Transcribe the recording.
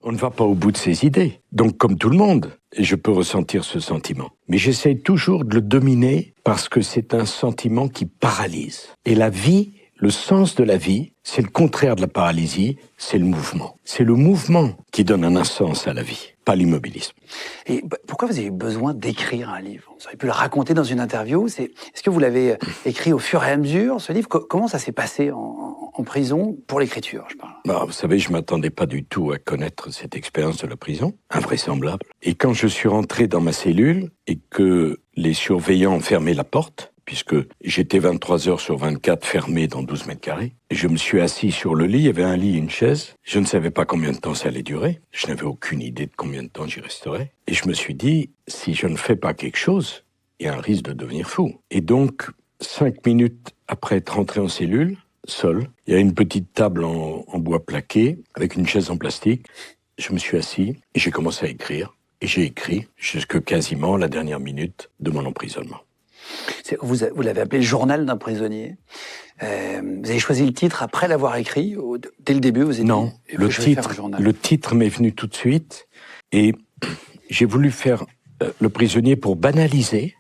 On ne va pas au bout de ses idées. Donc, comme tout le monde, je peux ressentir ce sentiment. Mais j'essaye toujours de le dominer parce que c'est un sentiment qui paralyse. Et la vie, le sens de la vie, c'est le contraire de la paralysie, c'est le mouvement. C'est le mouvement qui donne un sens à la vie, pas l'immobilisme. Et pourquoi vous avez eu besoin d'écrire un livre? Vous auriez pu le raconter dans une interview. Est-ce que vous l'avez écrit au fur et à mesure, ce livre? Comment ça s'est passé en prison pour l'écriture, je parle? Vous savez, je ne m'attendais pas du tout à connaître cette expérience de la prison, invraisemblable. Et quand je suis rentré dans ma cellule et que les surveillants ont fermé la porte, puisque j'étais 23 heures sur 24 fermé dans 12 mètres carrés, et je me suis assis sur le lit, il y avait un lit et une chaise. Je ne savais pas combien de temps ça allait durer. Je n'avais aucune idée de combien de temps j'y resterais. Et je me suis dit, si je ne fais pas quelque chose, il y a un risque de devenir fou. Et donc, 5 minutes après être rentré en cellule, seul, il y a une petite table en bois plaqué, avec une chaise en plastique. Je me suis assis et j'ai commencé à écrire. Et j'ai écrit jusque quasiment la dernière minute de mon emprisonnement. Vous l'avez appelé le journal d'un prisonnier. Vous avez choisi le titre après l'avoir écrit, dès le début, vous avez dit... Non, le titre m'est venu tout de suite et j'ai voulu faire le prisonnier pour banaliser.